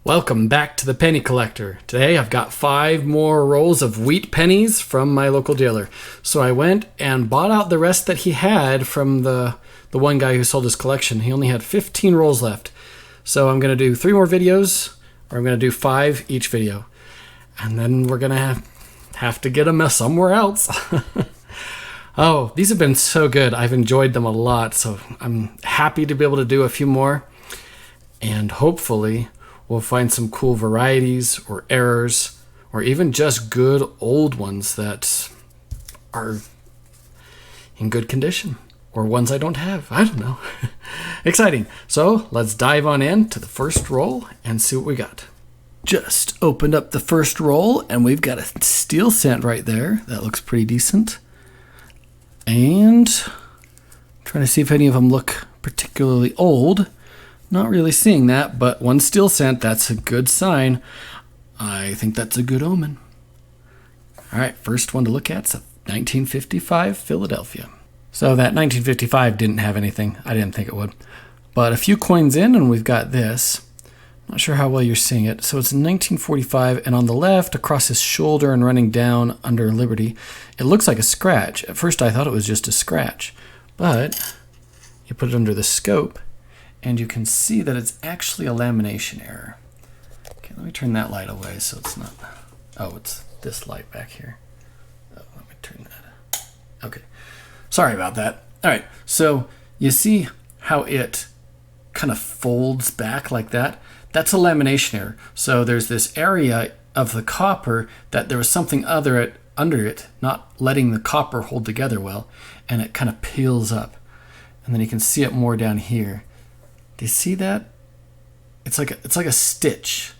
Welcome back to the Penny Collector. Today I've got 5 more rolls of wheat pennies from my local dealer. So I went and bought out the rest that he had from the one guy who sold his collection. He only had 15 rolls left. So I'm going to do 3 more videos, or I'm going to do 5 each video. And then we're going to have to get them somewhere else. Oh, these have been so good. I've enjoyed them a lot. So I'm happy to be able to do a few more. And hopefully we'll find some cool varieties or errors, or even just good old ones that are in good condition, or ones I don't have. I don't know. Exciting. So let's dive on in to the first roll and see what we got. Just opened up the first roll and we've got a steel cent right there. That looks pretty decent. And trying to see if any of them look particularly old. Not really seeing that, but 1 steel cent, that's a good sign. I think that's a good omen. All right, first one to look at is a 1955 Philadelphia. So that 1955 didn't have anything. I didn't think it would. But a few coins in and we've got this. Not sure how well you're seeing it. So it's 1945, and on the left, across his shoulder and running down under Liberty, it looks like a scratch. At first I thought it was just a scratch, but you put it under the scope, and you can see that it's actually a lamination error. Okay, let me turn that light away so it's not... Oh, it's this light back here. Oh, let me turn that. Okay, sorry about that. All right, so you see how it kind of folds back like that? That's a lamination error. So there's this area of the copper that there was something other under it, not letting the copper hold together well, and it kind of peels up. And then you can see it more down here. Do you see that? It's like a stitch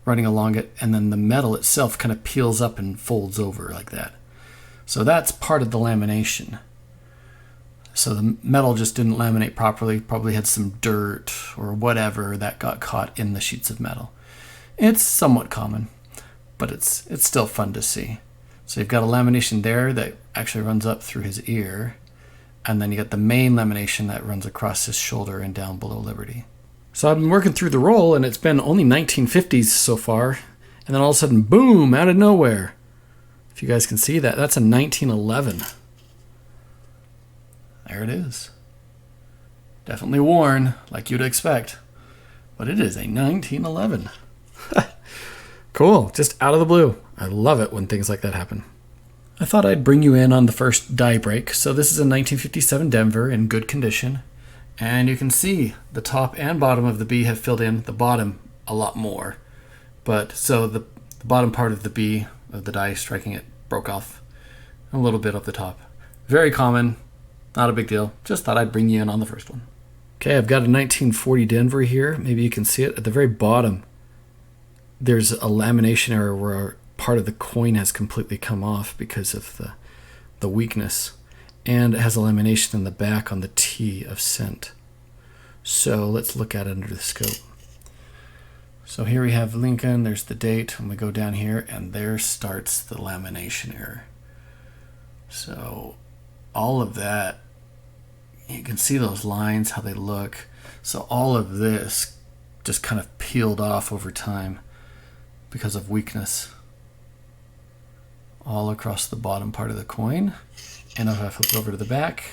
running along it, and then the metal itself kind of peels up and folds over like that. So that's part of the lamination. So the metal just didn't laminate properly, probably had some dirt or whatever that got caught in the sheets of metal. It's somewhat common, but it's still fun to see. So you've got a lamination there that actually runs up through his ear. And then you got the main lamination that runs across his shoulder and down below Liberty. So I've been working through the roll, and it's been only 1950s so far. And then all of a sudden, boom, out of nowhere. If you guys can see that, that's a 1911. There it is. Definitely worn, like you'd expect. But it is a 1911. Cool, just out of the blue. I love it when things like that happen. I thought I'd bring you in on the first die break. So this is a 1957 Denver in good condition. And you can see the top and bottom of the B have filled in, the bottom a lot more. But so the bottom part of the B of the die striking it broke off a little bit up the top. Very common, not a big deal. Just thought I'd bring you in on the first one. Okay, I've got a 1940 Denver here. Maybe you can see it at the very bottom. There's a lamination error where part of the coin has completely come off because of the weakness, and it has a lamination in the back on the T of cent. So let's look at it under the scope. So here we have Lincoln, there's the date, and we go down here and there starts the lamination error. So all of that, you can see those lines, how they look. So all of this just kind of peeled off over time because of weakness. All across the bottom part of the coin. And if I flip it over to the back,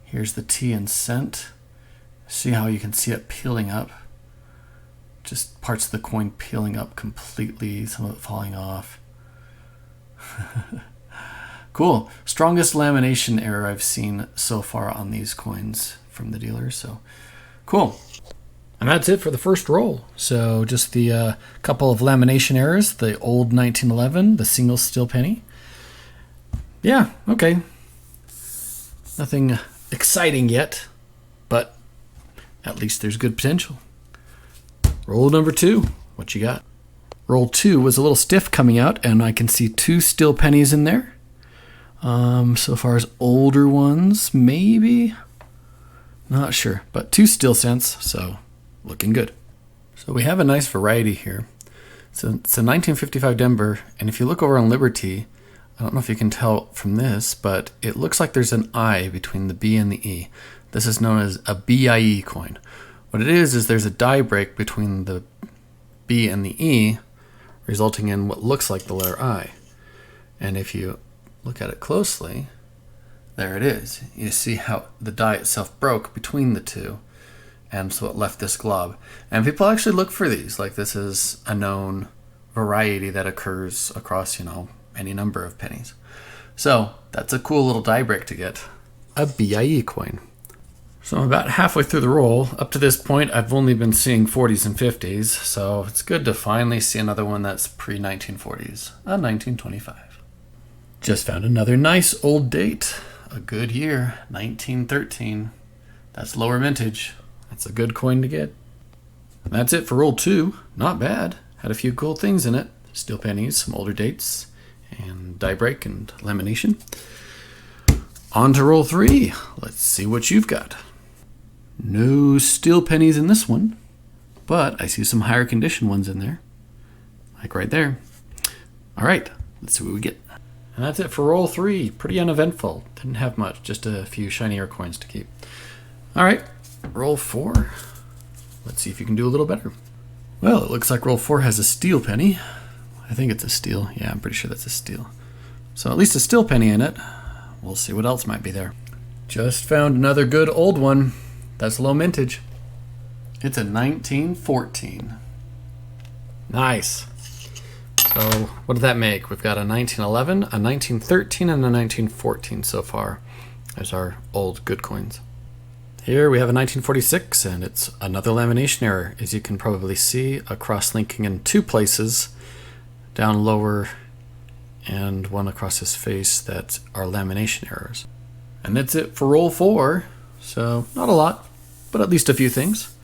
here's the T in cent. See how you can see it peeling up? Just parts of the coin peeling up completely, some of it falling off. Cool. Strongest lamination error I've seen so far on these coins from the dealer. So cool. And that's it for the first roll. So just the couple of lamination errors, the old 1911, the single steel penny. Yeah, okay. Nothing exciting yet, but at least there's good potential. Roll number 2, what you got? Roll 2 was a little stiff coming out, and I can see 2 steel pennies in there. So far as older ones, maybe? Not sure, but 2 steel cents, so looking good. So we have a nice variety here. So it's a 1955 Denver, and if you look over on Liberty, I don't know if you can tell from this, but it looks like there's an I between the B and the E. This is known as a BIE coin. What it is there's a die break between the B and the E, resulting in what looks like the letter I. And if you look at it closely, there it is. You see how the die itself broke between the two, and so it left this glob. And people actually look for these, like this is a known variety that occurs across, any number of pennies. So that's a cool little die break to get, a BIE coin. So I'm about halfway through the roll. Up to this point, I've only been seeing 40s and 50s, so it's good to finally see another one that's pre-1940s, a 1925. Just found another nice old date. A good year, 1913. That's lower mintage. That's a good coin to get. And that's it for roll 2. Not bad. Had a few cool things in it. Steel pennies, some older dates, and die break and lamination. On to roll 3. Let's see what you've got. No steel pennies in this one, but I see some higher condition ones in there. Like right there. All right, let's see what we get. And that's it for roll 3. Pretty uneventful. Didn't have much, just a few shinier coins to keep. All right, roll 4. Let's see if you can do a little better. Well, it looks like roll 4 has a steel penny. I think it's a steel. Yeah, I'm pretty sure that's a steel. So at least a steel penny in it. We'll see what else might be there. Just found another good old one. That's low mintage. It's a 1914. Nice. So what did that make? We've got a 1911, a 1913, and a 1914 so far as our old good coins. Here we have a 1946, and it's another lamination error. As you can probably see, a cross-linking in 2 places, down lower and one across his face that are lamination errors. And that's it for roll 4. So not a lot, but at least a few things.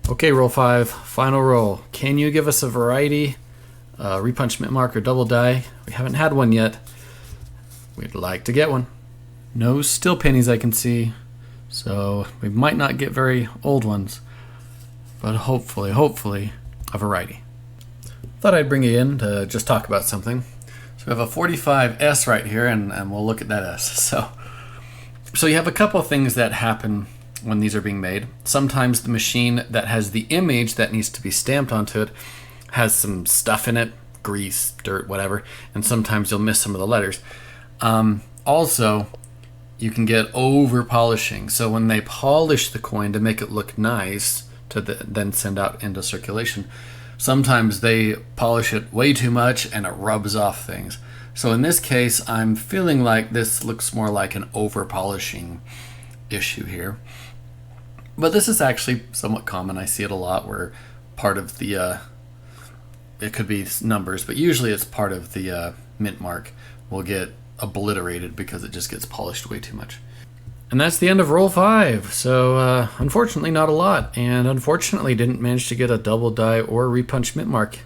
Okay, roll 5, final roll. Can you give us a variety? Repunch, mint mark, or double die? We haven't had one yet. We'd like to get one. No steel pennies I can see, so we might not get very old ones, but hopefully a variety. Thought I'd bring you in to just talk about something. So we have a 45S right here, and we'll look at that S. So you have a couple of things that happen when these are being made. Sometimes the machine that has the image that needs to be stamped onto it has some stuff in it, grease, dirt, whatever, and sometimes you'll miss some of the letters. Also, you can get over polishing. So when they polish the coin to make it look nice to then send out into circulation, sometimes they polish it way too much and it rubs off things. So in this case, I'm feeling like this looks more like an over polishing issue here. But this is actually somewhat common. I see it a lot where part of the it could be numbers, but usually it's part of the mint mark will get obliterated because it just gets polished way too much. And that's the end of roll 5. So unfortunately not a lot, and unfortunately didn't manage to get a double die or repunch mint mark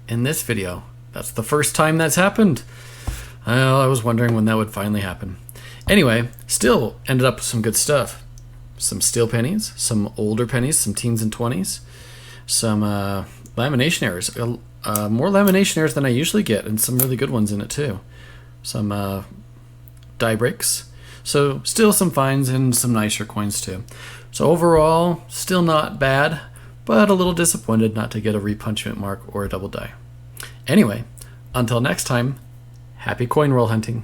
in this video. That's the first time that's happened. Well, I was wondering when that would finally happen. Anyway, still ended up with some good stuff. Some steel pennies, some older pennies, some teens and 20s, some lamination errors. More lamination errors than I usually get, and some really good ones in it too. Some die breaks. So still some finds and some nicer coins too. So overall, still not bad, but a little disappointed not to get a repunch mint mark or a double die. Anyway, until next time, happy coin roll hunting.